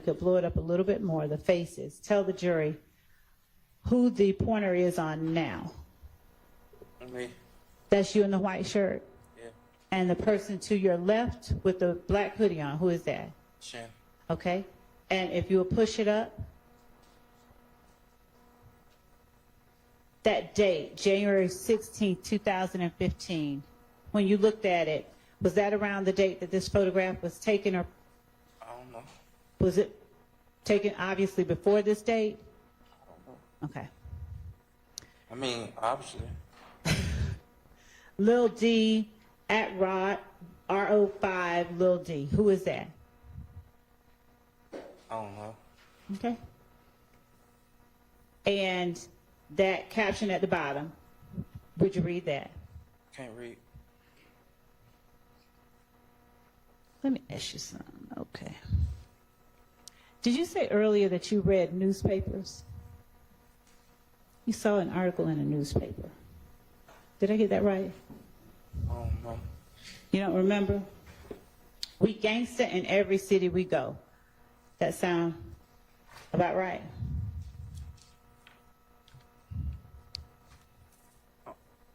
could blow it up a little bit more, the faces. Tell the jury who the pointer is on now. Me. That's you in the white shirt. Yeah. And the person to your left with the black hoodie on, who is that? Shan. Okay. And if you will push it up, that date, January 16th, 2015, when you looked at it, was that around the date that this photograph was taken, or I don't know. was it taken obviously before this date? I don't know. Okay. I mean, obviously. Lil D at RO5 Lil D. Who is that? I don't know. Okay. And that caption at the bottom, would you read that? Can't read. Let me ask you something. Okay. Did you say earlier that you read newspapers? You saw an article in a newspaper. Did I get that right? I don't know. You don't remember? We gangster in every city we go. That sound about right?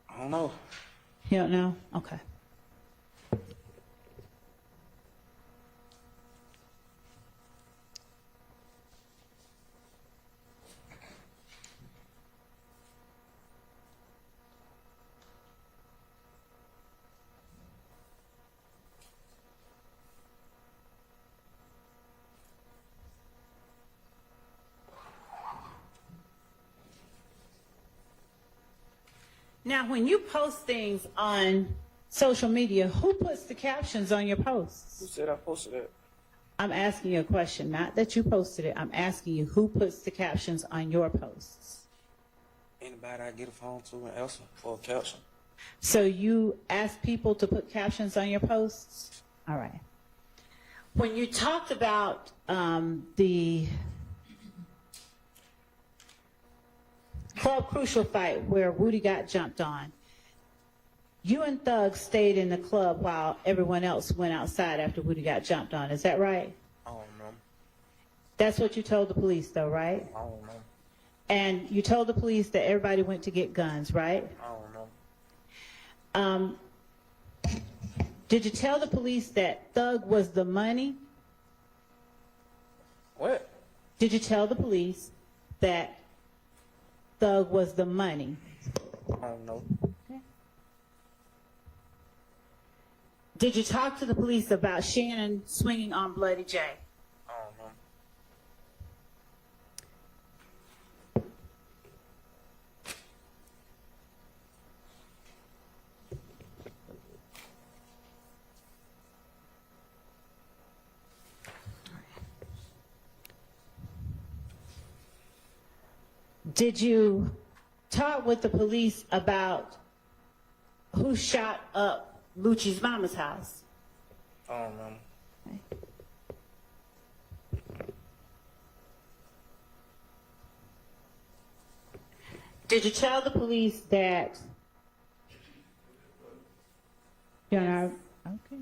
I don't know. You don't know? Okay. Now, when you post things on social media, who puts the captions on your Who posts? said I posted that? I'm asking you a question, not that you posted it. I'm asking you who puts the captions on your posts. Anybody I get a phone to and answer for a caption. So you ask people to put captions on your posts? All right. When you talked about the Club Crucial fight where Woody got jumped on, you and Thug stayed in the club while everyone else went outside after Woody got jumped on. Is that right? I don't know. That's what you told the police, though, right? I don't know. And you told the police that everybody went to get guns, right? I don't know. Did you tell the police that Thug was the money? What? Did you tell the police that Thug was the money? I don't know. Okay. Did you talk to the police about Shannon swinging on Bloody J? I don't know. Did you talk with the police about who shot up Lucci's mama's house? I don't know. Okay. Did you tell the police that you're not okay?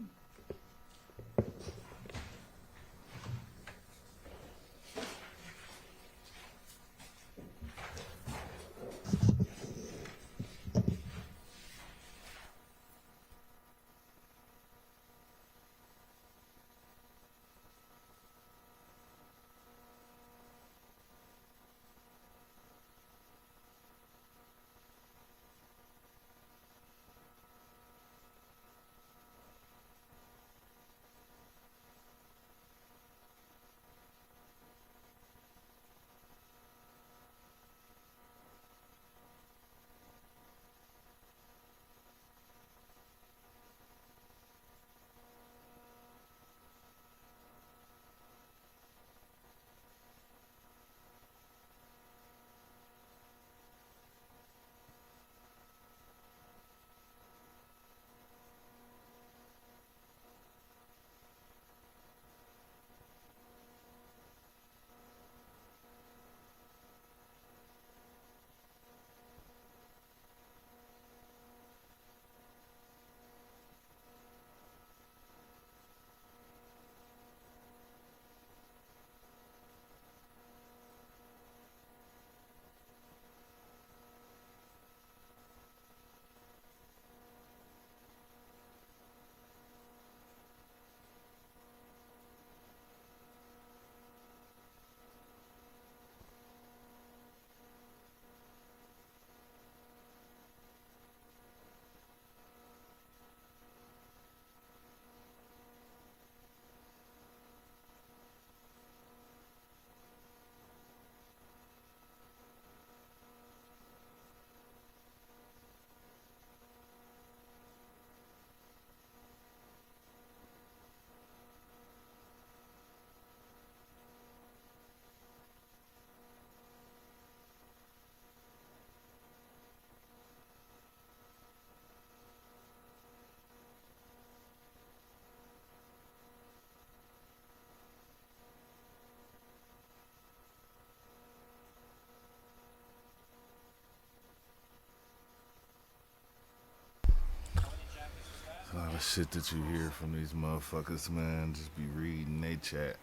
the shit that you hear from these motherfuckers, man, just be reading they chat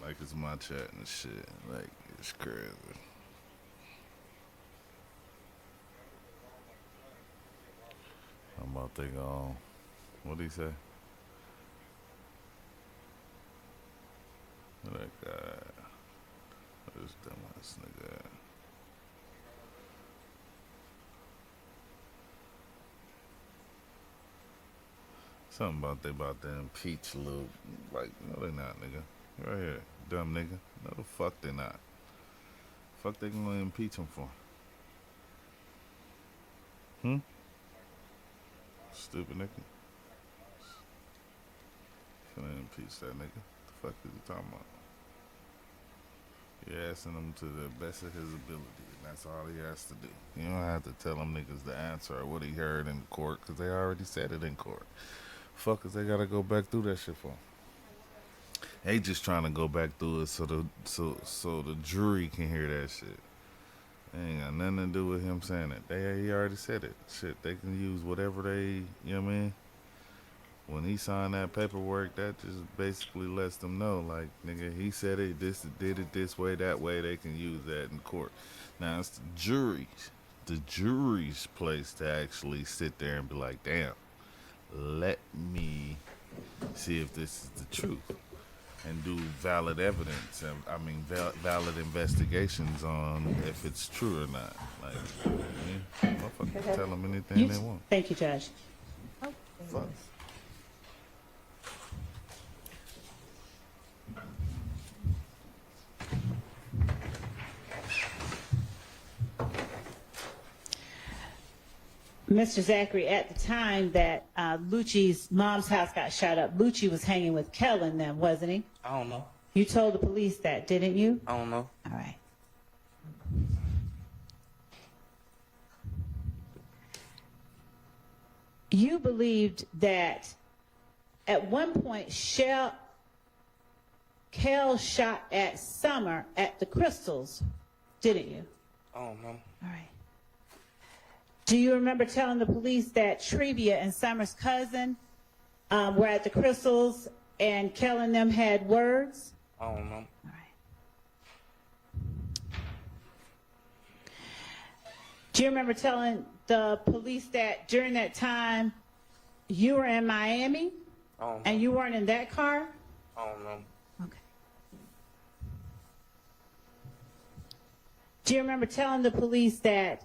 like it's my chat and shit. Like, it's crazy. I'm about to go. What'd he say? What that guy? This dumbass nigga. Something about they about to impeach Lil. Like, no, they not, nigga. Right here, dumb nigga. No, the fuck they not. Fuck they gonna impeach him for? Stupid nigga. Finna impeach that nigga. The fuck is you talking about? You're asking him to the best of his ability, and that's all he has to do. You don't have to tell them niggas the answer or what he heard in court, because they already said it in court. Fuckers, they gotta go back through that shit for. They just trying to go back through it so the jury can hear that shit. They ain't got nothing to do with him saying it. He already said it. Shit, they can use whatever they, you know what I mean? When he signed that paperwork, that just basically lets them know, like, nigga, he said it, did it this way, that way, they can use that in court. Now, it's the jury's place to actually sit there and be like, damn, let me see if this is the truth. And do valid evidence, valid investigations on if it's true or not. Like, motherfuckers can tell them anything they want. Thank you, Judge. Fuck. Mr. Zachary, at the time that Lucci's mom's house got shot up, Lucci was hanging with Kellen then, wasn't he? I don't know. You told the police that, didn't you? I don't know. All right. You believed that at one point Kel shot at Summer at the Crystals, didn't you? I don't know. All right. Do you remember telling the police that Trevia and Summer's cousin were at the Crystals and Kel and them had words? I don't know. All right. Do you remember telling the police that during that time you were in Miami I don't know. and you weren't in that car? I don't know. Okay. Do you remember telling the police that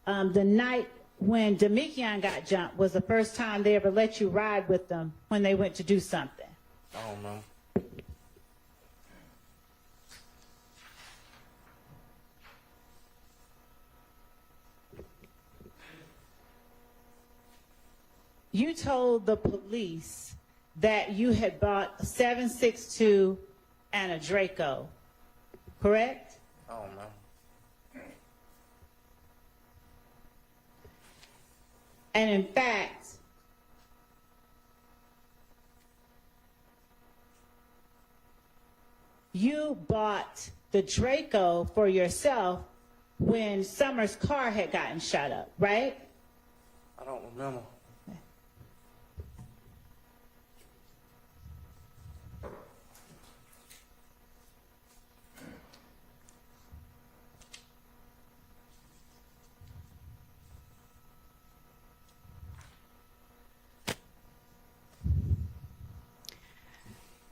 the night when Demikian got jumped was the first time they ever let you ride with them when they went to do something? I don't know. You told the police that you had bought a 7.62 and a Draco, correct? I don't know. And in fact, you bought the Draco for yourself when Summer's car had gotten shot up, right? I don't remember.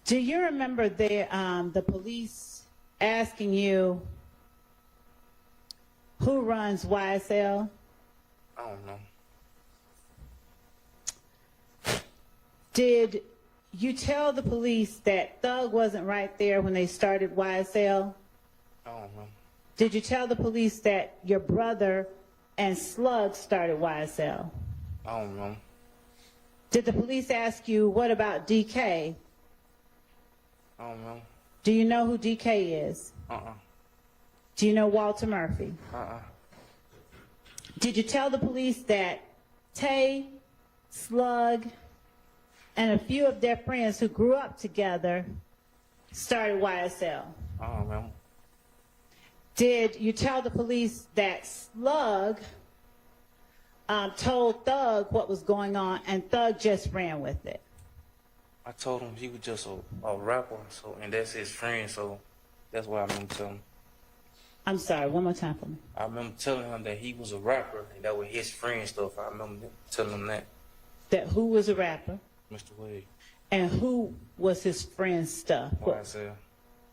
Do you remember the police asking you who runs YSL? I don't know. Did you tell the police that Thug wasn't right there when they started YSL? I don't know. Did you tell the police that your brother and Slug started YSL? I don't know. Did the police ask you, what about DK? I don't know. Do you know who DK is? Do you know Walter Murphy? Did you tell the police that Tay, Slug, and a few of their friends who grew up together started YSL? I don't know. Did you tell the police that Slug told Thug what was going on, and Thug just ran with it. I told him he was just a rapper, so and that's his friend, so that's why I remember telling him. I'm sorry, one more time for me. I remember telling him that he was a rapper and that was his friend stuff. I remember telling him that. That who was a rapper, Mr. Wade. and who was his friend's stuff? Why I said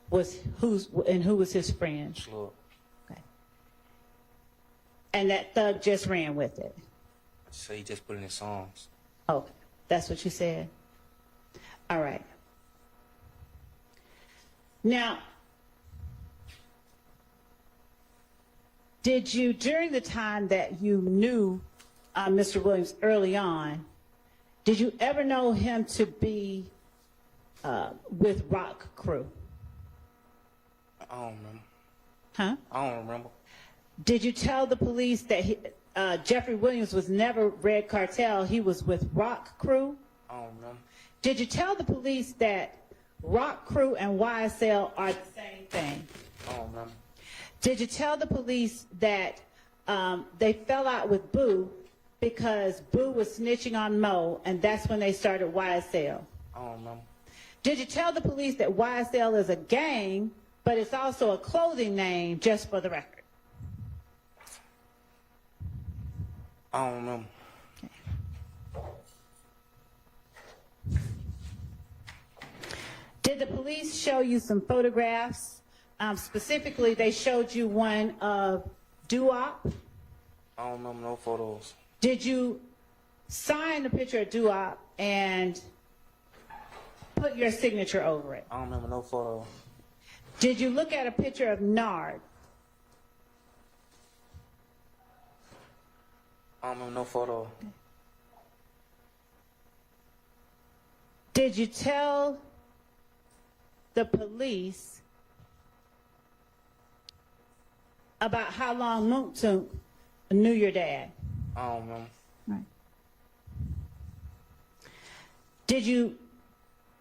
Who was his friend? Slug. Okay. And that Thug just ran with it. I say he just put in his songs. Okay, that's what you said. All right. Now, did you, during the time that you knew Mr. Williams early on, did you ever know him to be with Rock Crew? I don't remember. Huh? I don't remember. Did you tell the police that Jeffrey Williams was never Red Cartel, he was with Rock Crew? I don't remember. Did you tell the police that Rock Crew and YSL are the same thing? I don't remember. Did you tell the police that they fell out with Boo because Boo was snitching on Mo, and that's when they started YSL? I don't remember. Did you tell the police that YSL is a gang, but it's also a clothing name, just for the record? I don't remember. Did the police show you some photographs? Specifically, they showed you one of Doo-Wop. I don't remember no photos. Did you sign the picture of Doo-Wop and put your signature over it? I don't remember no photo. Did you look at a picture of Nard? I don't remember no photo. Did you tell the police about how long Moontoon knew your dad? I don't remember. Right. Did you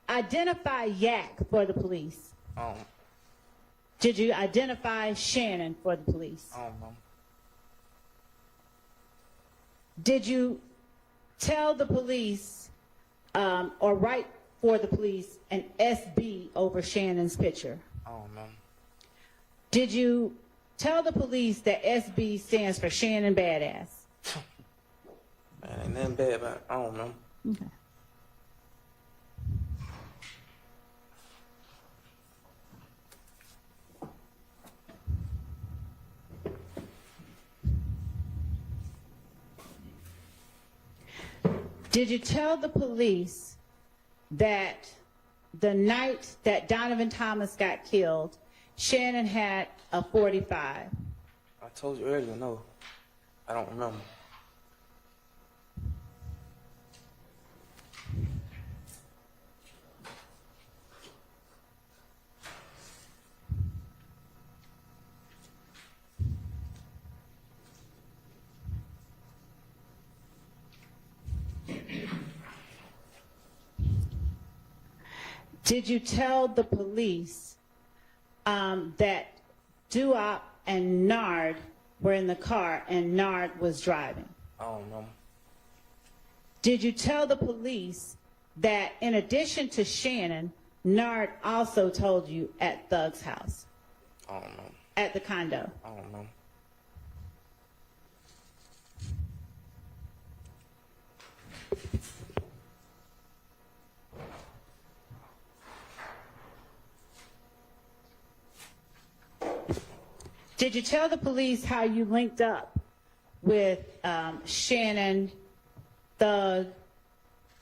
identify Yak for the police? I don't. Did you identify Shannon for the police? I don't remember. Did you tell the police or write for the police an SB over Shannon's picture? I don't remember. Did you tell the police that SB stands for Shannon Badass? Man, ain't nothing bad about it. I don't remember. Okay. Did you tell the police that the night that Donovan Thomas got killed, Shannon had a .45? I told you earlier, no. I don't remember. Did you tell the police that Doo-Wop and Nard were in the car and Nard was driving? I don't remember. Did you tell the police that in addition to Shannon, Nard also told you at Thug's house, I don't remember. at the condo? I don't remember. Did you tell the police how you linked up with Shannon, Thug,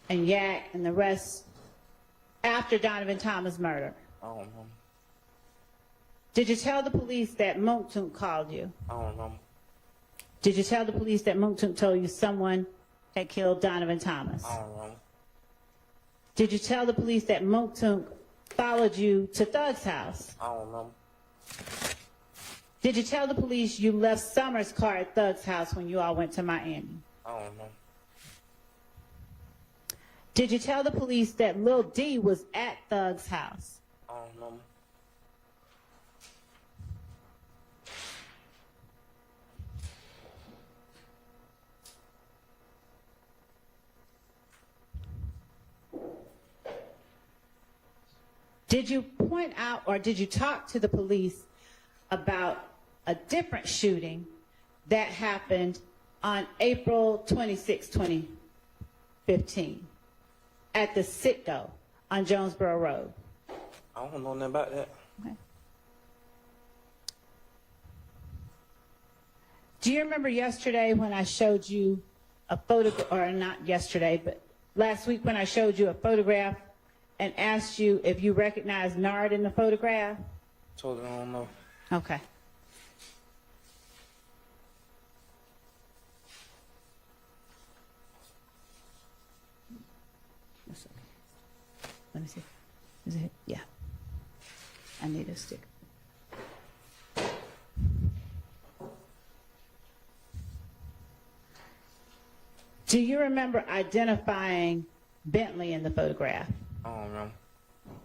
and Yak and the rest after Donovan Thomas' murder? I don't remember. Did you tell the police that Moontoon called you? I don't remember. Did you tell the police that Moontoon told you someone had killed Donovan Thomas? I don't remember. Did you tell the police that Moontoon followed you to Thug's house? I don't remember. Did you tell the police you left Summer's car at Thug's house when you all went to Miami? I don't remember. Did you tell the police that Lil D was at Thug's house? I don't remember. Did you point out or did you talk to the police about a different shooting that happened on April 26, 2015 at the Citgo on Jonesboro Road? I don't know nothing about that. Okay. Do you remember yesterday when I showed you a photo, or not yesterday, but last week when I showed you a photograph and asked you if you recognized Nard in the photograph? Totally don't know. Okay. That's okay. Let me see. Is it? Yeah. I need a stick. Do you remember identifying Bentley in the photograph? I don't remember.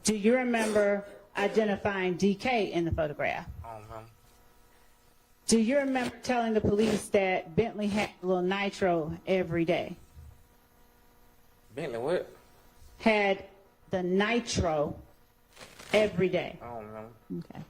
Do you remember identifying DK in the photograph? I don't remember. Do you remember telling the police that Bentley had a little nitro every day? Bentley what? Had the nitro every day. I don't remember. Okay.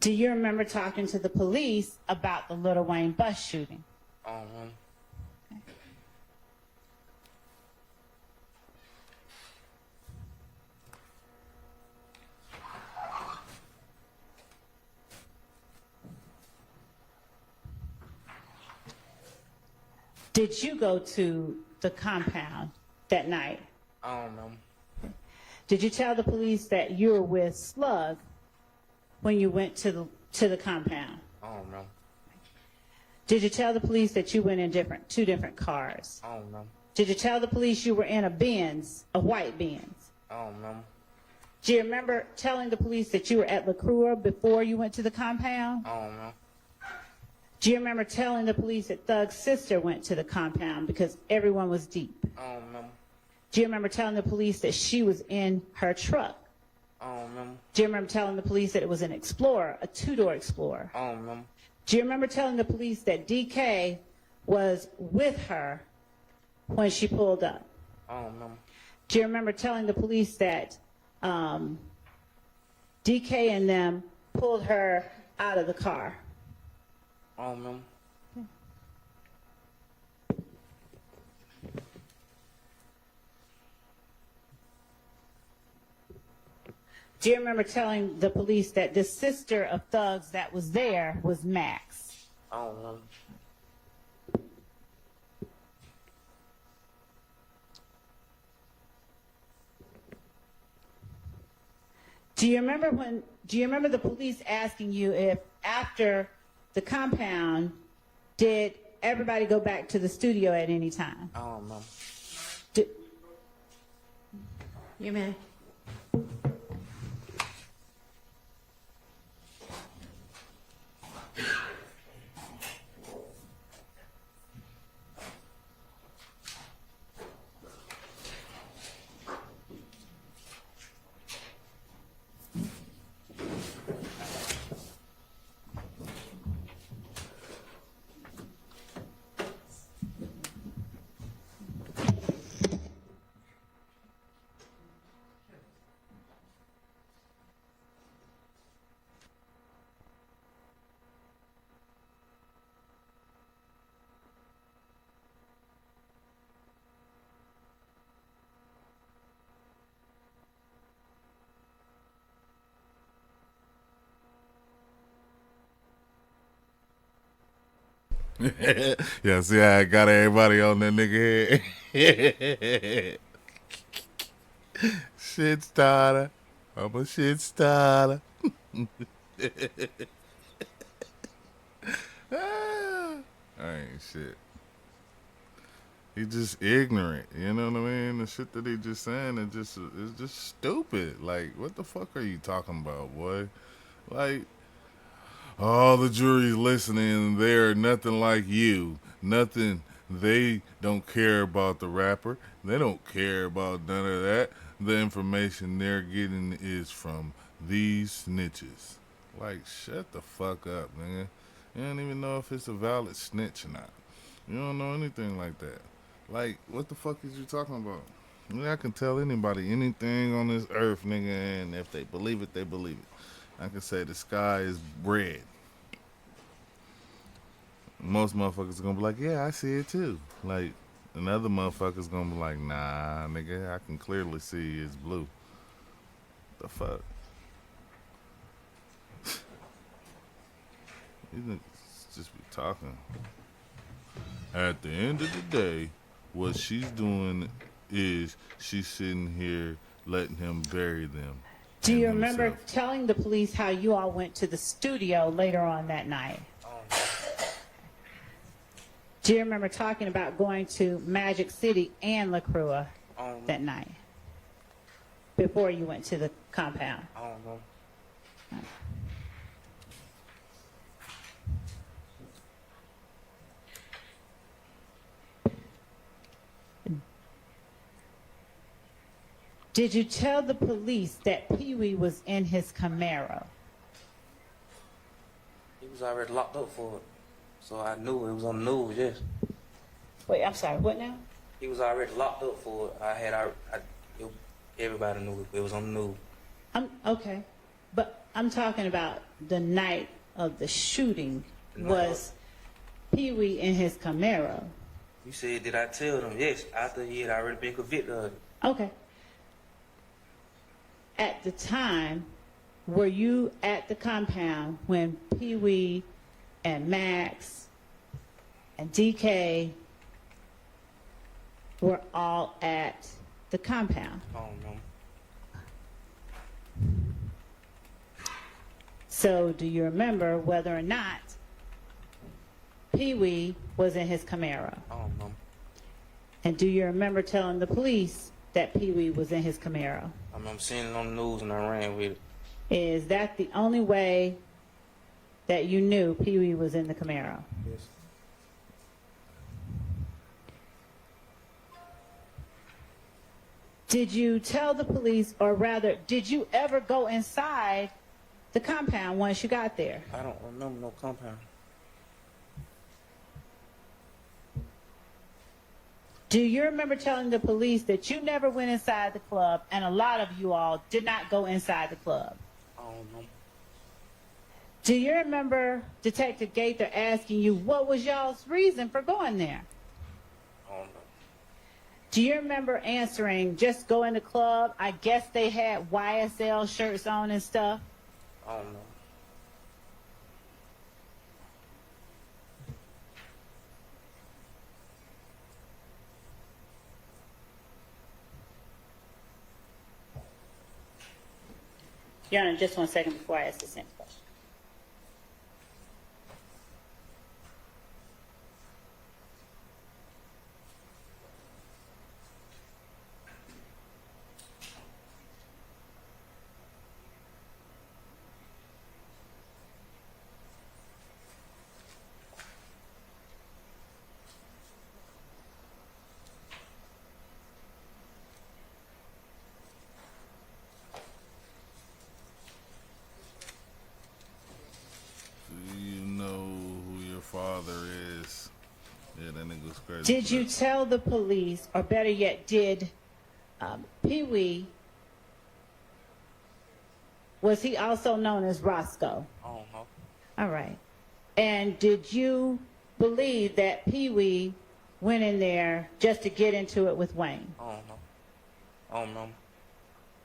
Do you remember talking to the police about the Little Wayne bus shooting? I don't remember. Did you go to the compound that night? I don't remember. Did you tell the police that you were with Slug when you went to the compound? I don't remember. Did you tell the police that you went in two different cars? I don't remember. Did you tell the police you were in a Benz, a white Benz? I don't remember. Do you remember telling the police that you were at LaCroix before you went to the compound? I don't remember. Do you remember telling the police that Thug's sister went to the compound because everyone was deep? I don't remember. Do you remember telling the police that she was in her truck? I don't remember. Do you remember telling the police that it was an Explorer, a two-door Explorer? I don't remember. Do you remember telling the police that DK was with her when she pulled up? I don't remember. Do you remember telling the police that DK and them pulled her out of the car? I don't remember. Do you remember telling the police that the sister of Thugs that was there was Max? I don't remember. Do you remember the police asking you if after the compound, did everybody go back to the studio at any time? I don't remember. You may. Yeah, see how I got everybody on that nigga head. Shit starter. I'm a shit starter. I ain't shit. He just ignorant, you know what I mean? The shit that he just saying is just stupid. Like, what the fuck are you talking about, boy? Like, all the jury's listening, they're nothing like you. Nothing. They don't care about the rapper. They don't care about none of that. The information they're getting is from these snitches. Like, shut the fuck up, nigga. You don't even know if it's a valid snitch or not. You don't know anything like that. Like, what the fuck is you talking about? I mean, I can tell anybody anything on this earth, nigga, and if they believe it, they believe it. I can say the sky is red. Most motherfuckers are gonna be like, yeah, I see it too. Like, another motherfucker's gonna be like, nah, nigga, I can clearly see it's blue. The fuck? These niggas just be talking. At the end of the day, what she's doing is she's sitting here letting him bury them. Do you and remember himself. telling the police how you all went to the studio later on that night? Do you remember talking about going to Magic City and La Crua that night before you went to the compound? I don't know. Did you tell the police that Pee Wee was in his Camaro? He was already locked up for it. So I knew it was on the news, yes. Wait, I'm sorry, what now? He was already locked up for it. Everybody knew it was on the news. Okay, but I'm talking about the night of the shooting. Was Pee Wee in his Camaro? You said, did I tell them? Yes, after he had already been convicted of it. Okay. At the time, were you at the compound when Pee Wee and Max and DK were all at the compound? I don't know. So do you remember whether or not Pee Wee was in his Camaro? I don't know. And do you remember telling the police that Pee Wee was in his Camaro? I remember seeing it on the news and I ran with it. Is that the only way that you knew Pee Wee was in the Camaro? Yes. Did you tell the police, or rather, did you ever go inside the compound once you got there? I don't remember no compound. Do you remember telling the police that you never went inside the club and a lot of you all did not go inside the club? I don't know. Do you remember Detective Gaither asking you what was y'all's reason for going there? I don't know. Do you remember answering, just go in the club? I guess they had YSL shirts on and stuff. I don't know. Your Honor, just 1 second before I ask the same question. Do you know who your father is? Yeah, that nigga was crazy. Did you tell the police, or better yet, did Pee Wee, was he also known as Roscoe? I don't know. All right. And did you believe that Pee Wee went in there just to get into it with Wayne? I don't know. I don't know.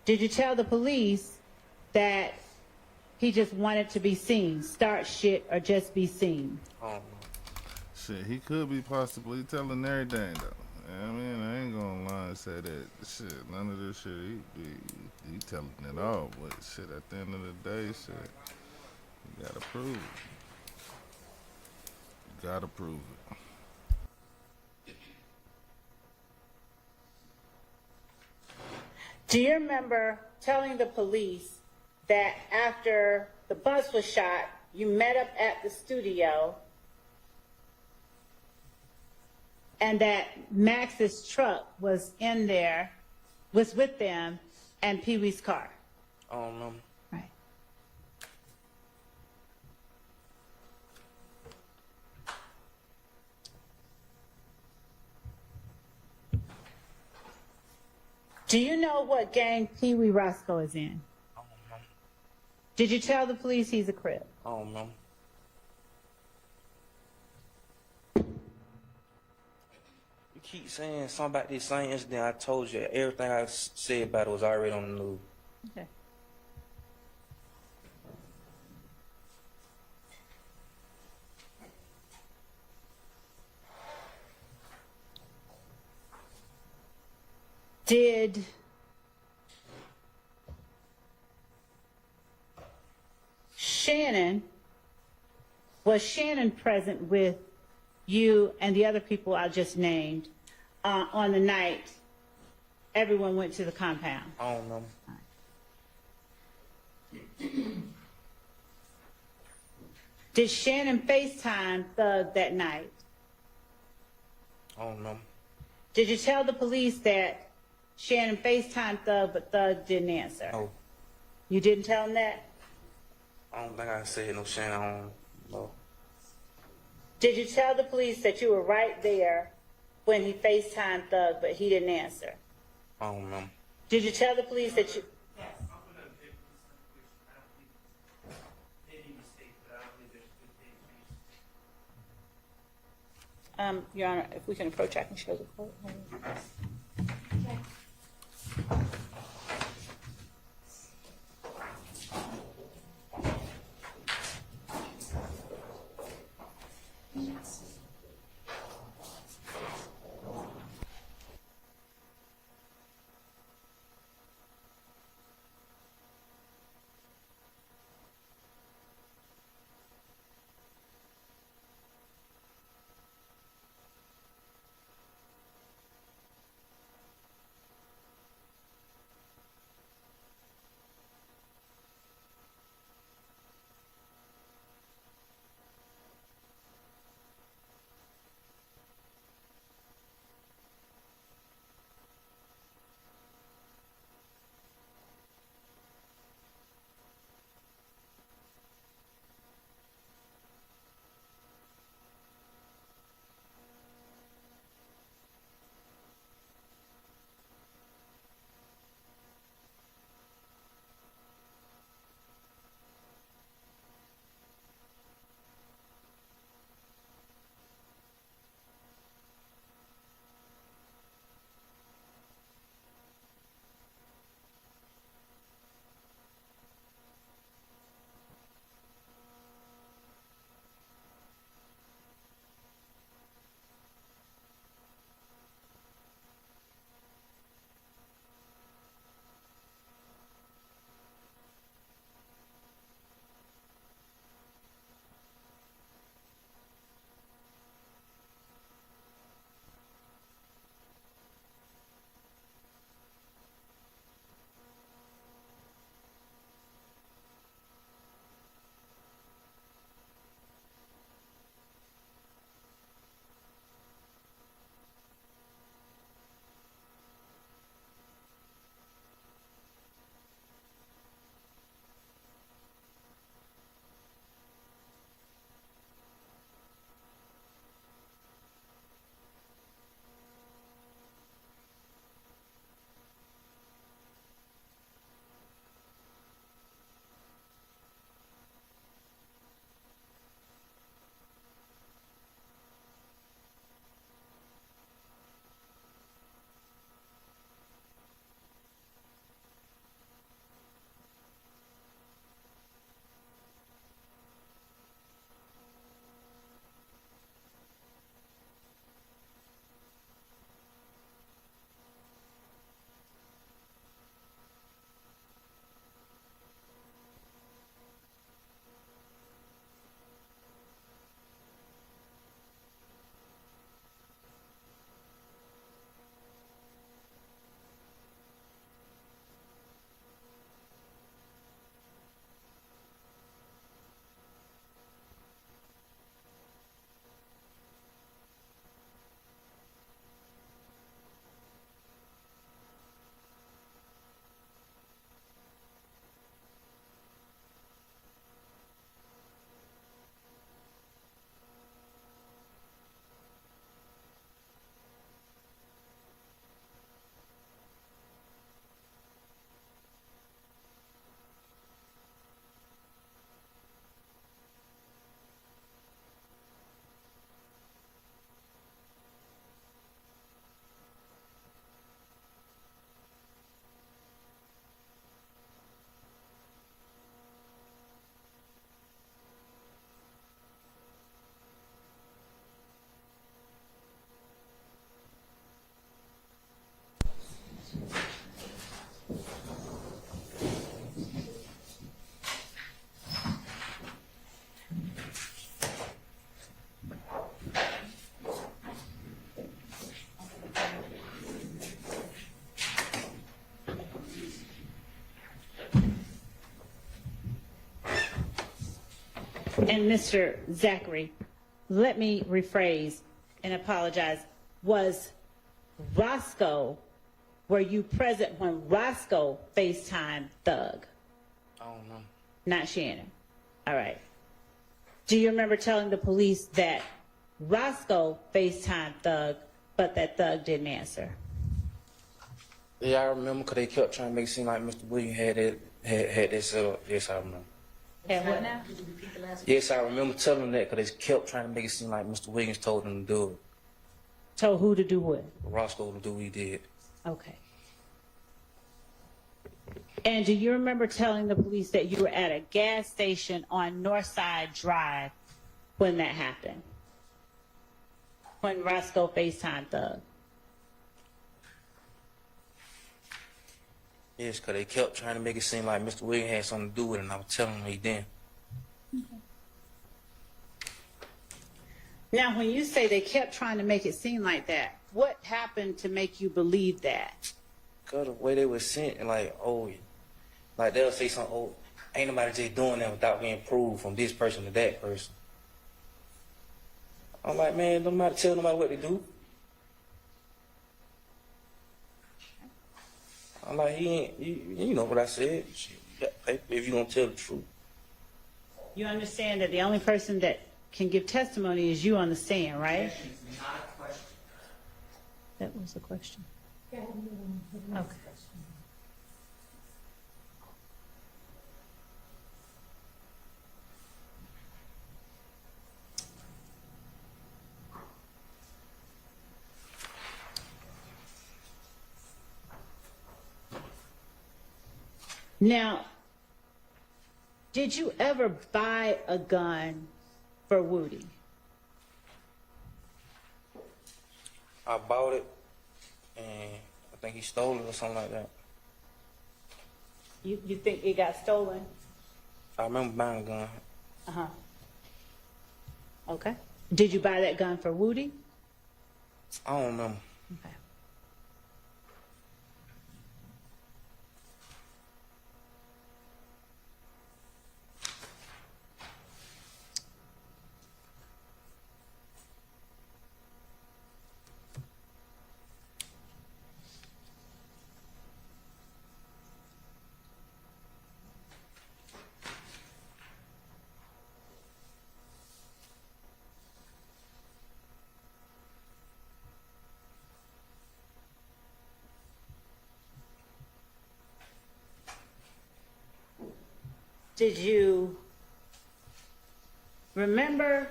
Did you tell the police that he just wanted to be seen, start shit, or just be seen? I don't know. Shit, he could be possibly telling everything though. I mean, I ain't gonna lie and say that shit. None of this shit he telling it all. But shit, at the end of the day, shit, you gotta prove it. You gotta prove it. Do you remember telling the police that after the bus was shot, you met up at the studio, and that Max's truck was in there, was with them, and Pee Wee's car. I don't know. Right. Do you know what gang Pee Wee Roscoe is in? I don't know. Did you tell the police he's a Crip? I don't know. You keep saying something about this same incident. I told you everything I said about it was already on the news. Okay. Did was Shannon present with you and the other people I just named on the night everyone went to the compound? I don't know. Did Shannon FaceTime Thug that night? I don't know. Did you tell the police that Shannon FaceTimed Thug, but Thug didn't answer? No. You didn't tell him that? I don't think I said no Shannon. I don't know. Did you tell the police that you were right there when he FaceTimed Thug, but he didn't answer? I don't know. Did you tell the police that you... Yes, I'm going to take this question. I don't think any mistake, but I don't believe there's a good thing. Your Honor, if we can approach, I can show the court. And Mr. Zachary, let me rephrase and apologize. Was Roscoe, were you present when Roscoe FaceTimed Thug? I don't know. Not Shannon. All right. Do you remember telling the police that Roscoe FaceTimed Thug, but that Thug didn't answer? Yeah, I remember because they kept trying to make it seem like Mr. Williams had that set up. Yes, I remember. And what now? Yes, I remember telling them that because they kept trying to make it seem like Mr. Williams told them to do it. Told who to do what? Roscoe to do what he did. Okay. And do you remember telling the police that you were at a gas station on Northside Drive when that happened? When Roscoe FaceTimed Thug? Yes, because they kept trying to make it seem like Mr. Williams had something to do with it, and I was telling them he didn't. Now, when you say they kept trying to make it seem like that, what happened to make you believe that? Because the way they were sent, like, oh, like they'll say something, oh, ain't nobody just doing that without being proved from this person to that person. I'm like, man, don't nobody tell nobody what to do. I'm like, he ain't, you know what I said. Shit, you got paper if you gonna tell the truth. You understand that the only person that can give testimony is you on the stand, right? Questions, not a question. That was the question. Okay. Now, did you ever buy a gun for Woody? I bought it, and I think he stole it or something like that. You think it got stolen? I remember buying a gun. Uh-huh. Okay. Did you buy that gun for Woody? I don't remember. Okay. Did you remember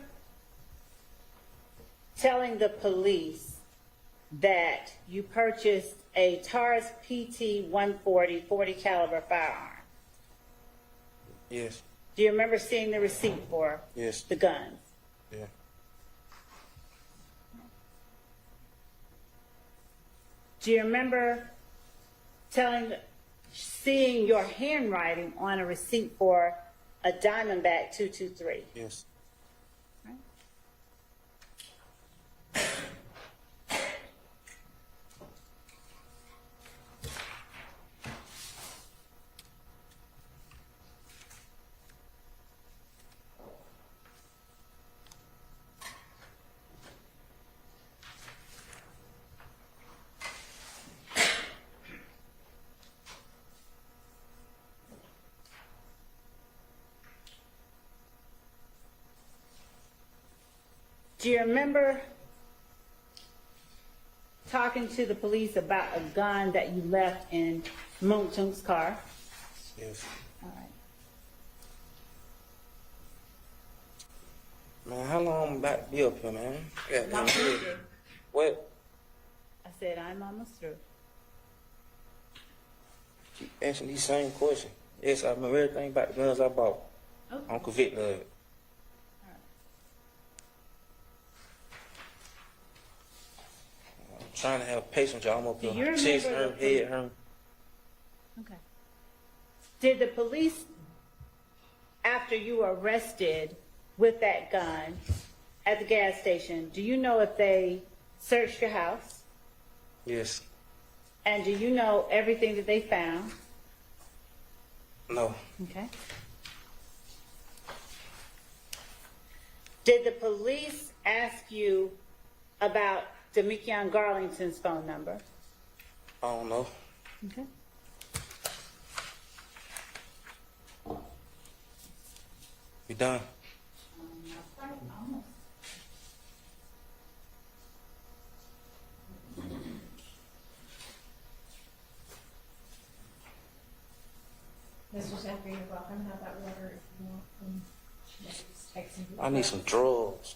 telling the police that you purchased a Taurus PT 140 40 caliber firearm? Yes, Do you remember seeing the receipt for yes, the gun? yeah. Do you remember seeing your handwriting on a receipt for a Diamondback 223? Yes. Do you remember talking to the police about a gun that you left in Moon Tunk's car? Yes. All right. Man, how long I'm about to be up here, man? Goddamn good. What? I said, I'm almost through. Keep answering these same questions. Yes, I remember everything about the guns I bought. Okay. I'm convicted of it. I'm trying to have patience, y'all. I'm up Do you here. remember Chest the hurt, police- head hurt. Okay. Did the police, after you were arrested with that gun at the gas station, do you know if they searched your house? Yes. And do you know everything that they found? No. Okay. Did the police ask you about Demekion Garlington's phone number? I don't know. Okay. You done? Mr. Zachary, you're welcome to have that water if you want. Just take some. I need some drugs.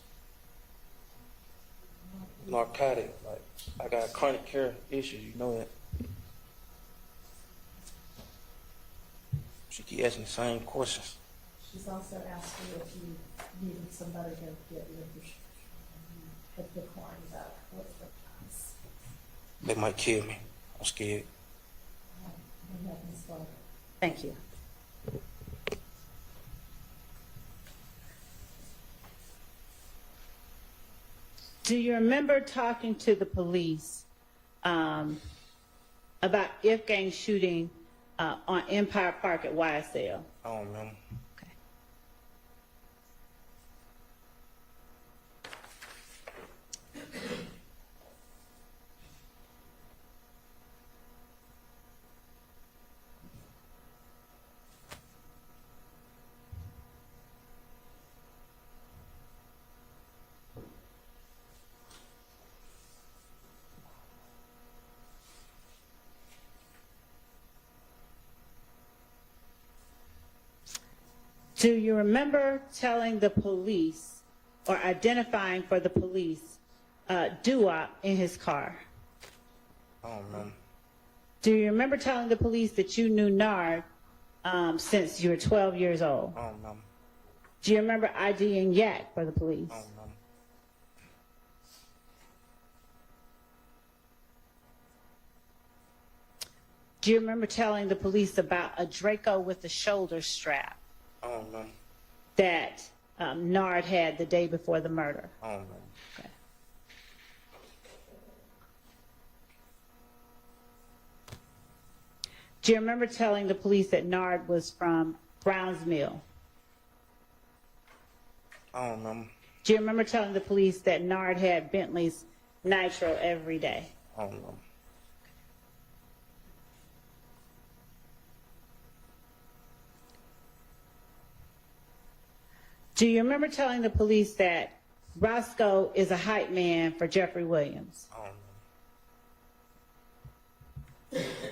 Narcotic. Like, I got chronic care issues, you know that. She keep asking the same questions. She's also asked you if you needed somebody to get your prescription. If the declined that, what's the price? They might kill me. I'm scared. And that is what. Thank you. Do you remember talking to the police about Ifgang shooting on Empire Park at YSL? I don't remember. Okay. Do you remember telling the police or identifying for the police Doo-Wop in his car? I don't remember. Do you remember telling the police that you knew Nard since you were 12 years old? I don't remember. Do you remember IDing Yak for the police? I don't remember. Do you remember telling the police about a Draco with a shoulder strap I don't remember. that Nard had the day before the murder? I don't remember. Okay. Do you remember telling the police that Nard was from Browns Mill? I don't remember. Do you remember telling the police that Nard had Bentley's Nitro every day? I don't remember. Do you remember telling the police that Roscoe is a hype man for Jeffrey Williams? I don't remember.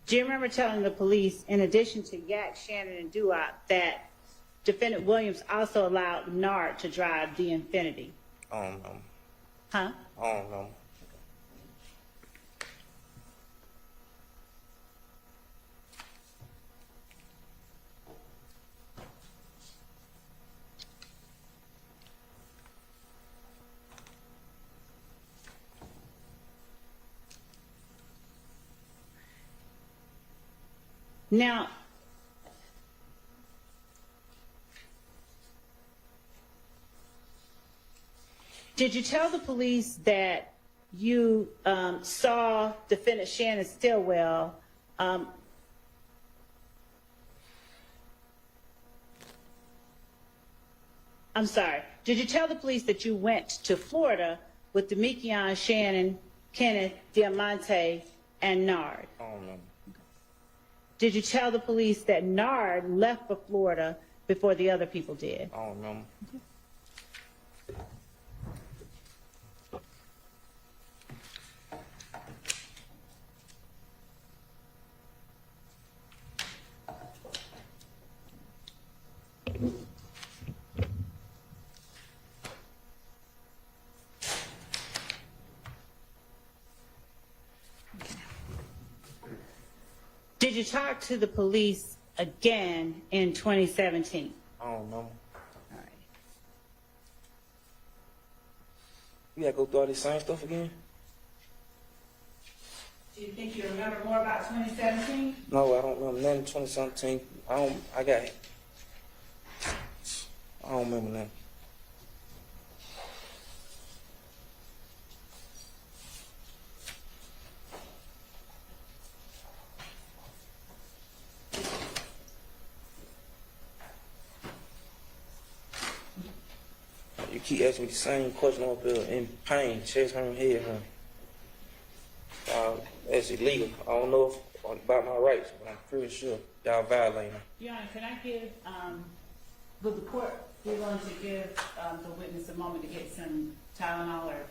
Do you remember telling the police, in addition to Yak, Shannon, and Doo-Wop, that defendant Williams also allowed Nard to drive the Infinity? I don't remember. Huh? I don't remember. Now, did you tell the police that you saw defendant Shannon Stillwell I'm sorry. Did you tell the police that you went to Florida with Demekion, Shannon, Kenneth, Diamante, and Nard? I don't remember. Did you tell the police that Nard left for Florida before the other people did? I don't remember. Did you talk to the police again in 2017? I don't remember. All right. You gotta go through all this same stuff again? Do you think you remember more about 2017? No, I don't remember nothing 2017. I don't remember nothing. You keep asking me the same question up there in pain, chest hurting, head hurting. That's illegal. I don't know about my rights, but I'm pretty sure y'all violating them. Your Honor, can I give, would the court be willing to give the witness a moment to get some Tylenol or?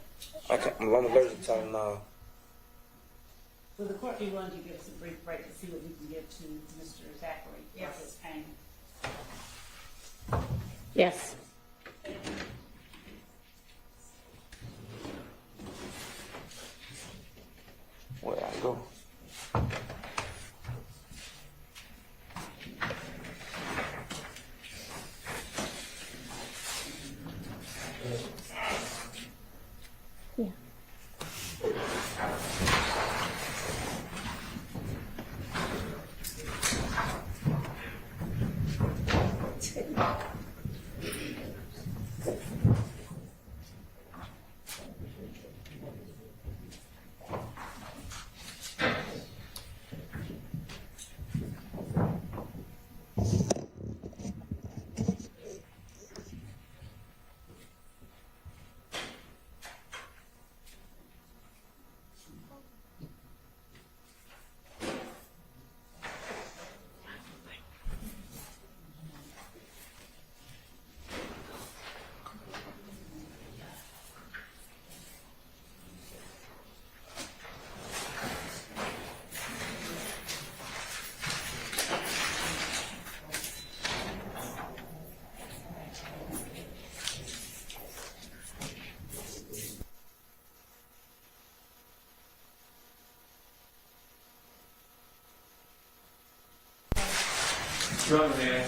I'm allergic to Tylenol. Would the court be willing to give us a brief break to see what we can give to Mr. Zachary for his pain? Yes. Where I go? Yeah. Wrong man.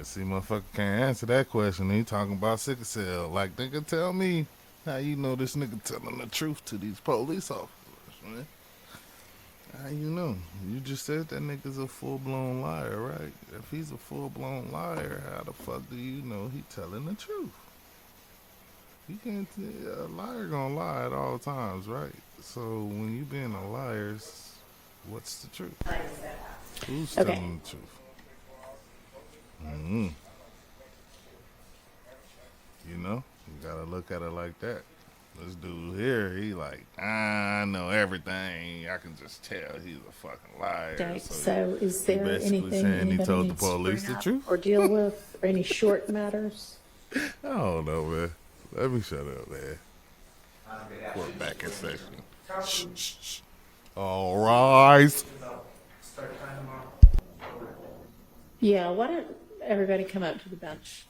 Yeah, see, motherfucker can't answer that question. He talking about sickle cell. Like, nigga, tell me how you know this nigga telling the truth to these police officers, man. How you know? You just said that nigga's a full-blown liar, right? If he's a full-blown liar, how the fuck do you know he telling the truth? You can't, a liar gonna lie at all times, right? So when you being a liar, what's the truth? Who's Okay. telling the truth? Mm-hmm. You know, you gotta look at it like that. This dude here, he like, I know everything. I can just tell he's a fucking liar. Okay, So so is he there basically anything saying he anybody told the needs to police bring the up truth? or deal with, or any short matters? I don't know, man. Let me shut up, man. We're back in session. Shh, shh, shh. All rise. Start time tomorrow. Yeah, why don't everybody come up to the bench?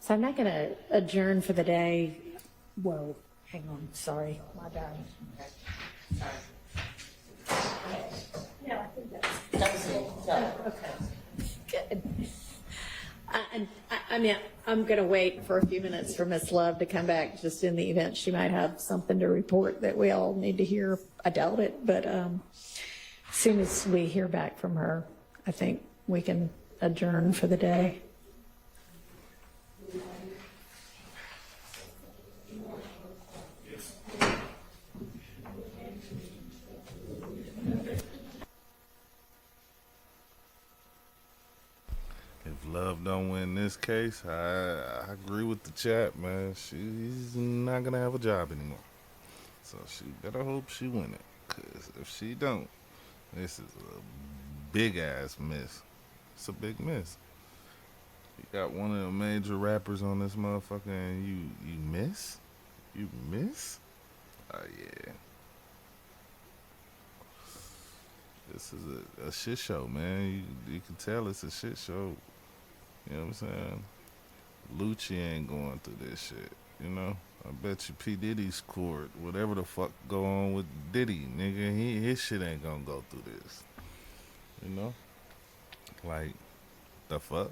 So I'm not going to adjourn for the day. Whoa, hang on, sorry, my bad. Yeah, I think that's. Okay. Good. I mean, I'm going to wait for a few minutes for Miss Love to come back, just in the event she might have something to report that we all need to hear. I doubt it, but as soon as we hear back from her, I think we can adjourn for the day. If Love don't win this case, I agree with the chat, man. She's not gonna have a job anymore. So she better hope she win it. Cause if she don't, this is a big ass miss. It's a big miss. You got one of the major rappers on this motherfucker and you miss? You miss? Oh yeah. This is a shit show, man. You can tell it's a shit show. You know what I'm saying? Lucci ain't going through this shit, you know? I bet you P. Diddy's court, whatever the fuck go on with Diddy, nigga, his shit ain't gonna go through this. You know? Like, the fuck?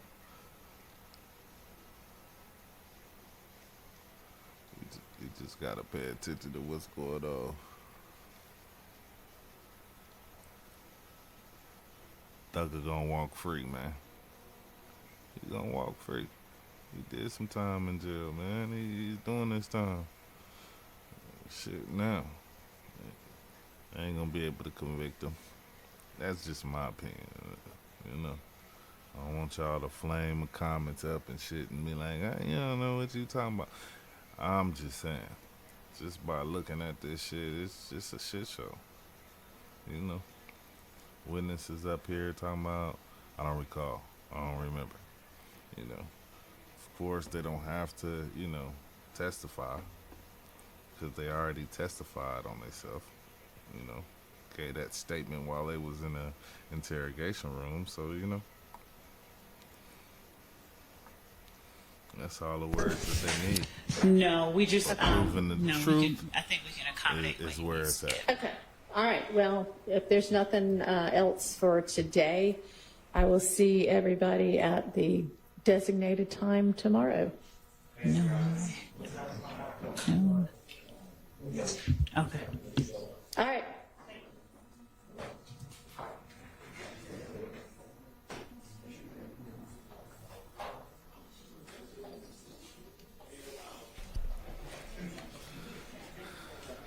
You just gotta pay attention to what's going on. Thugger gonna walk free, man. He gonna walk free. He did some time in jail, man. He's doing this time. Shit, now. I ain't gonna be able to convict him. That's just my opinion, you know. I don't want y'all to flame the comments up and shit and be like, you don't know what you talking about. I'm just saying, just by looking at this shit, it's just a shit show. You know. Witnesses up here talking about, I don't recall. I don't remember. You know. Of course, they don't have to, you know, testify because they already testified on themselves, you know, gave that statement while they was in the interrogation room. So, you know, that's all the words that they need. No, we just Proving the truth I think we can accommodate is where it's at. Okay. All right. Well, if there's nothing else for today, I will see everybody at the designated time tomorrow. No. Okay. All right.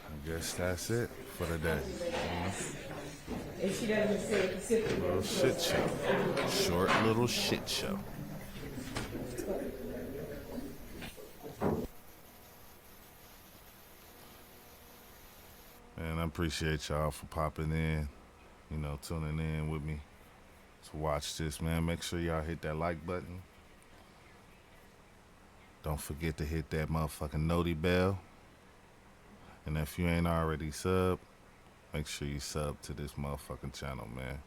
I guess that's it for the day. If she doesn't say it specifically. Little shit show. Short little shit show. And I appreciate y'all for popping in, you know, tuning in with me to watch this, man. Make sure y'all hit that like button. Don't forget to hit that motherfucking noti bell. And if you ain't already sub, make sure you sub to this motherfucking channel, man.